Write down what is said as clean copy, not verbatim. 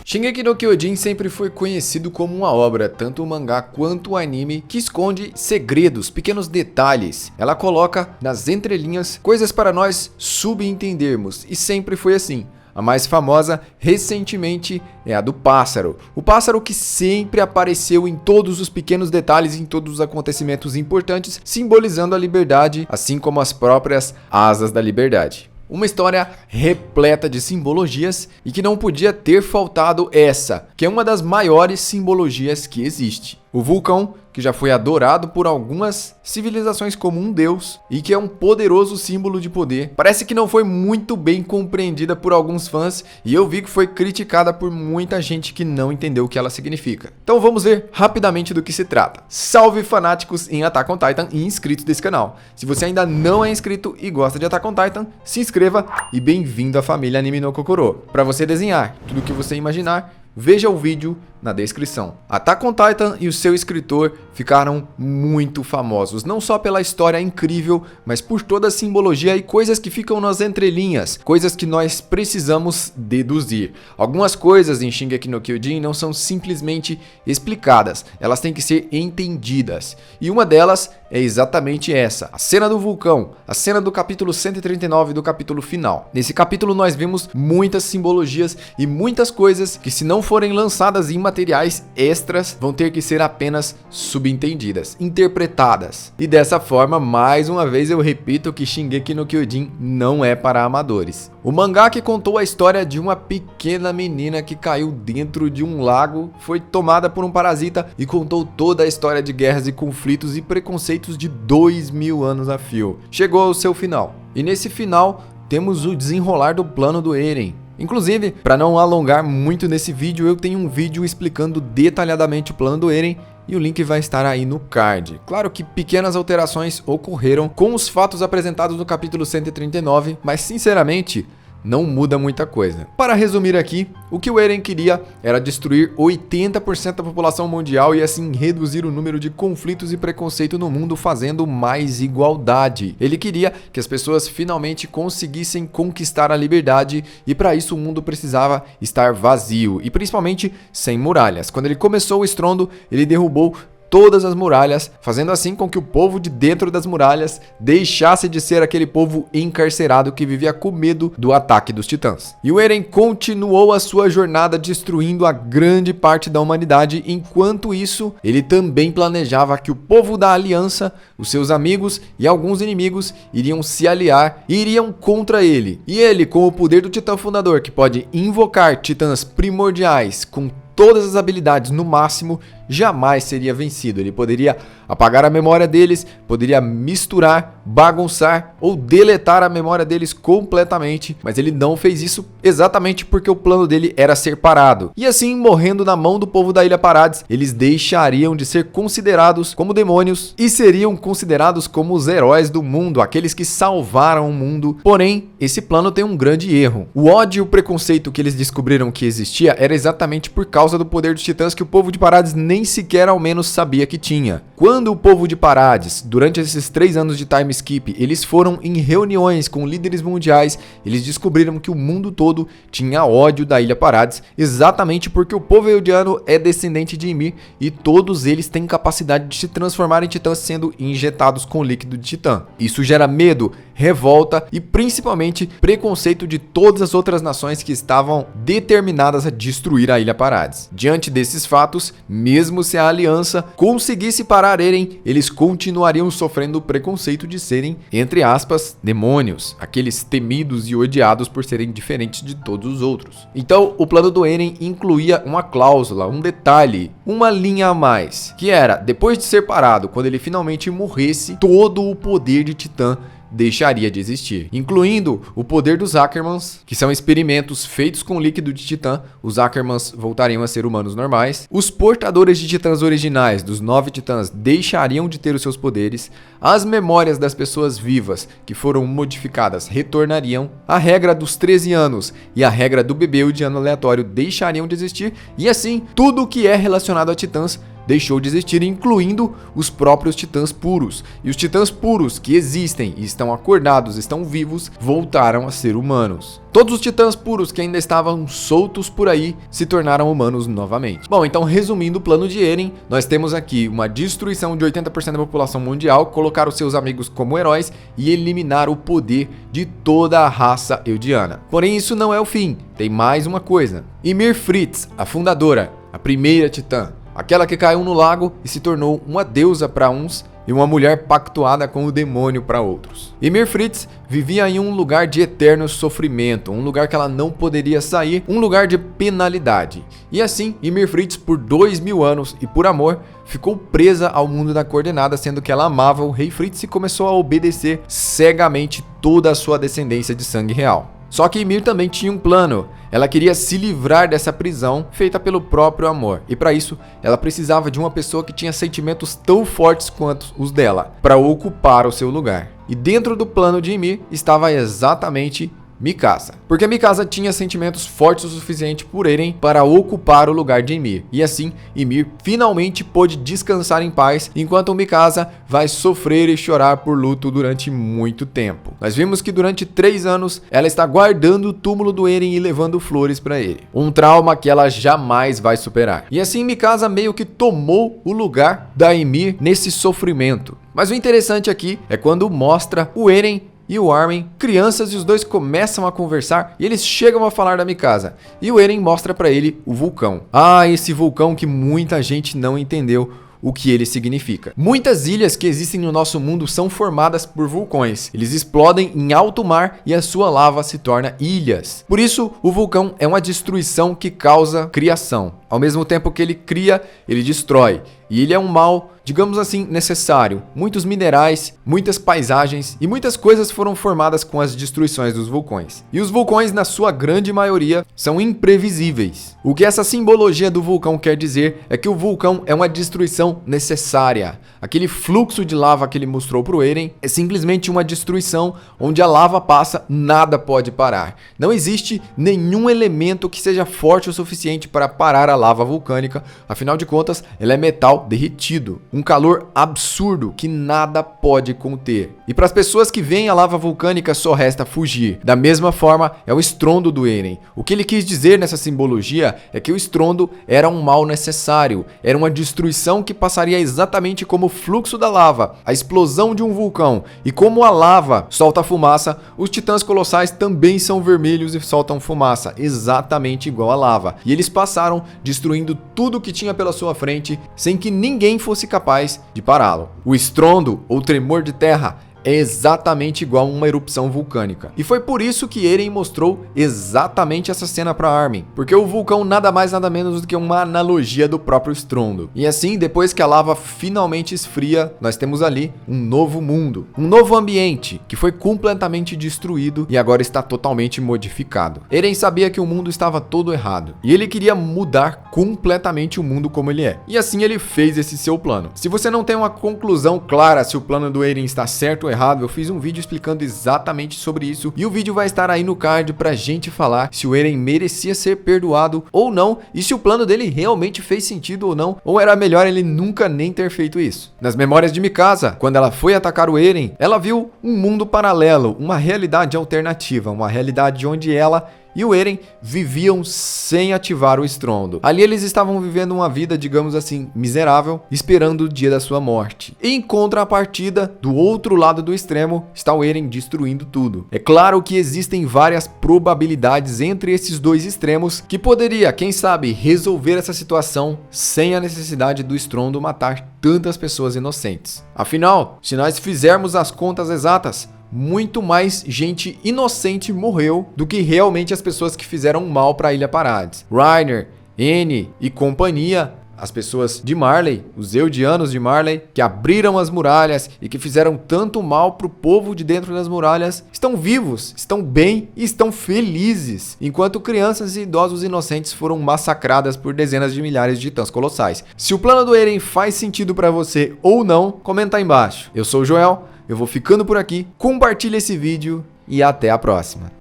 Shingeki no Kyojin sempre foi conhecido como uma obra, tanto o mangá quanto o anime, que esconde segredos, pequenos detalhes. Ela coloca nas entrelinhas coisas para nós subentendermos, e sempre foi assim. A mais famosa, recentemente, é a do pássaro. O pássaro que sempre apareceu em todos os pequenos detalhes, em todos os acontecimentos importantes, simbolizando a liberdade, assim como as próprias asas da liberdade. Uma história repleta de simbologias e que não podia ter faltado essa, que é uma das maiores simbologias que existe. O vulcão, que já foi adorado por algumas civilizações como um deus e que é um poderoso símbolo de poder, parece que não foi muito bem compreendida por alguns fãs e eu vi que foi criticada por muita gente que não entendeu o que ela significa. Então vamos ver rapidamente do que se trata. Salve fanáticos em Attack on Titan e inscritos desse canal. Se você ainda não é inscrito e gosta de Attack on Titan, se inscreva e bem-vindo à família Anime no Kokoro. Para você desenhar tudo o que você imaginar, veja o vídeo na descrição. Attack on Titan e o seu escritor ficaram muito famosos, não só pela história incrível, mas por toda a simbologia e coisas que ficam nas entrelinhas, coisas que nós precisamos deduzir. Algumas coisas em Shingeki no Kyojin não são simplesmente explicadas, elas têm que ser entendidas. E uma delas é exatamente essa, a cena do vulcão, a cena do capítulo 139 do capítulo final. Nesse capítulo nós vemos muitas simbologias e muitas coisas que, se não forem lançadas em materiais extras, vão ter que ser apenas subentendidas, interpretadas. E dessa forma, mais uma vez eu repito que Shingeki no Kyojin não é para amadores. O mangá que contou a história de uma pequena menina que caiu dentro de um lago, foi tomada por um parasita e contou toda a história de guerras e conflitos e preconceitos de 2000 anos a fio. Chegou ao seu final. E nesse final, temos o desenrolar do plano do Eren. Inclusive, para não alongar muito nesse vídeo, eu tenho um vídeo explicando detalhadamente o plano do Eren e o link vai estar aí no card. Claro que pequenas alterações ocorreram com os fatos apresentados no capítulo 139, mas sinceramente não muda muita coisa. Para resumir aqui, o que o Eren queria era destruir 80% da população mundial e assim reduzir o número de conflitos e preconceito no mundo, fazendo mais igualdade. Ele queria que as pessoas finalmente conseguissem conquistar a liberdade e para isso o mundo precisava estar vazio e principalmente sem muralhas. Quando ele começou o estrondo, ele derrubou todas as muralhas, fazendo assim com que o povo de dentro das muralhas deixasse de ser aquele povo encarcerado que vivia com medo do ataque dos titãs. E o Eren continuou a sua jornada destruindo a grande parte da humanidade. Enquanto isso, ele também planejava que o povo da Aliança, os seus amigos e alguns inimigos iriam se aliar e iriam contra ele. E ele, com o poder do Titã Fundador, que pode invocar titãs primordiais com todas as habilidades no máximo, jamais seria vencido. Ele poderia apagar a memória deles, poderia misturar, bagunçar ou deletar a memória deles completamente, mas ele não fez isso exatamente porque o plano dele era ser parado. E assim, morrendo na mão do povo da Ilha Parades, eles deixariam de ser considerados como demônios e seriam considerados como os heróis do mundo, aqueles que salvaram o mundo. Porém, esse plano tem um grande erro. O ódio e o preconceito que eles descobriram que existia era exatamente por causa do poder dos titãs que o povo de Parades nem sequer ao menos sabia que tinha. Quando o povo de Parades, durante esses 3 anos de time skip, eles foram em reuniões com líderes mundiais, eles descobriram que o mundo todo tinha ódio da Ilha Parades, exatamente porque o povo eldiano é descendente de Ymir e todos eles têm capacidade de se transformar em titãs sendo injetados com líquido de titã. Isso gera medo, revolta e principalmente preconceito de todas as outras nações que estavam determinadas a destruir a Ilha Parades. Diante desses fatos, mesmo se a Aliança conseguisse parar Eren, eles continuariam sofrendo o preconceito de serem, entre aspas, demônios, aqueles temidos e odiados por serem diferentes de todos os outros. Então, o plano do Eren incluía uma cláusula, um detalhe, uma linha a mais, que era, depois de ser parado, quando ele finalmente morresse, todo o poder de Titã deixaria de existir, incluindo o poder dos Ackermans, que são experimentos feitos com líquido de titã. Os Ackermans voltariam a ser humanos normais. Os portadores de titãs originais dos 9 titãs deixariam de ter os seus poderes. As memórias das pessoas vivas que foram modificadas retornariam. A regra dos 13 anos e a regra do bebê de ano aleatório deixariam de existir. E assim, tudo o que é relacionado a titãs deixou de existir, incluindo os próprios titãs puros. E os titãs puros que existem e estão acordados, estão vivos, voltaram a ser humanos. Todos os titãs puros que ainda estavam soltos por aí se tornaram humanos novamente. Bom, então resumindo o plano de Eren, nós temos aqui uma destruição de 80% da população mundial, colocar os seus amigos como heróis e eliminar o poder de toda a raça eldiana. Porém, isso não é o fim, tem mais uma coisa. Ymir Fritz, a fundadora, a primeira titã, aquela que caiu no lago e se tornou uma deusa para uns e uma mulher pactuada com o demônio para outros. Ymir Fritz vivia em um lugar de eterno sofrimento, um lugar que ela não poderia sair, um lugar de penalidade. E assim, Ymir Fritz, por 2000 anos e por amor, ficou presa ao mundo da coordenada, sendo que ela amava o rei Fritz e começou a obedecer cegamente toda a sua descendência de sangue real. Só que Ymir também tinha um plano. Ela queria se livrar dessa prisão feita pelo próprio amor. E para isso, ela precisava de uma pessoa que tinha sentimentos tão fortes quanto os dela, para ocupar o seu lugar. E dentro do plano de Ymir estava exatamente Mikasa. Porque Mikasa tinha sentimentos fortes o suficiente por Eren para ocupar o lugar de Ymir. E assim, Ymir finalmente pôde descansar em paz, enquanto Mikasa vai sofrer e chorar por luto durante muito tempo. Nós vimos que durante 3 anos, ela está guardando o túmulo do Eren e levando flores para ele. Um trauma que ela jamais vai superar. E assim, Mikasa meio que tomou o lugar da Ymir nesse sofrimento. Mas o interessante aqui é quando mostra o Eren e o Armin, crianças, e os dois começam a conversar e eles chegam a falar da Mikasa. E o Eren mostra pra ele o vulcão. Ah, esse vulcão que muita gente não entendeu o que ele significa. Muitas ilhas que existem no nosso mundo são formadas por vulcões. Eles explodem em alto mar e a sua lava se torna ilhas. Por isso, o vulcão é uma destruição que causa criação. Ao mesmo tempo que ele cria, ele destrói. E ele é um mal, digamos assim, necessário. Muitos minerais, muitas paisagens e muitas coisas foram formadas com as destruições dos vulcões. E os vulcões, na sua grande maioria, são imprevisíveis. O que essa simbologia do vulcão quer dizer é que o vulcão é uma destruição necessária. Aquele fluxo de lava que ele mostrou para o Eren é simplesmente uma destruição onde a lava passa, nada pode parar. Não existe nenhum elemento que seja forte o suficiente para parar a lava vulcânica, afinal de contas, ela é metal derretido, um calor absurdo que nada pode conter. E para as pessoas que veem a lava vulcânica só resta fugir. Da mesma forma, é o estrondo do Eren. O que ele quis dizer nessa simbologia é que o estrondo era um mal necessário, era uma destruição que passaria exatamente como o fluxo da lava, a explosão de um vulcão. E como a lava solta fumaça, os titãs colossais também são vermelhos e soltam fumaça, exatamente igual a lava. E eles passaram destruindo tudo que tinha pela sua frente, sem que ninguém fosse capaz de pará-lo. O estrondo, ou tremor de terra, é exatamente igual a uma erupção vulcânica. E foi por isso que Eren mostrou exatamente essa cena para Armin, porque o vulcão nada mais nada menos do que uma analogia do próprio estrondo. E assim, depois que a lava finalmente esfria, nós temos ali um novo mundo, um novo ambiente que foi completamente destruído e agora está totalmente modificado. Eren sabia que o mundo estava todo errado e ele queria mudar completamente o mundo como ele é. E assim ele fez esse seu plano. Se você não tem uma conclusão clara se o plano do Eren está certo ou errado, eu fiz um vídeo explicando exatamente sobre isso e o vídeo vai estar aí no card pra gente falar se o Eren merecia ser perdoado ou não e se o plano dele realmente fez sentido ou não, ou era melhor ele nunca nem ter feito isso. Nas memórias de Mikasa, quando ela foi atacar o Eren, ela viu um mundo paralelo, uma realidade alternativa, uma realidade onde ela e o Eren viviam sem ativar o estrondo. Ali eles estavam vivendo uma vida, digamos assim, miserável, esperando o dia da sua morte. E em contrapartida, do outro lado do extremo, está o Eren destruindo tudo. É claro que existem várias probabilidades entre esses dois extremos que poderia, quem sabe, resolver essa situação sem a necessidade do estrondo matar tantas pessoas inocentes. Afinal, se nós fizermos as contas exatas, muito mais gente inocente morreu do que realmente as pessoas que fizeram mal para a Ilha Paradis. Reiner, N e companhia, as pessoas de Marley, os Eldianos de Marley, que abriram as muralhas e que fizeram tanto mal pro povo de dentro das muralhas, estão vivos, estão bem e estão felizes, enquanto crianças e idosos inocentes foram massacradas por dezenas de milhares de titãs colossais. Se o plano do Eren faz sentido para você ou não, comenta aí embaixo. Eu sou o Joel, eu vou ficando por aqui, compartilha esse vídeo e até a próxima.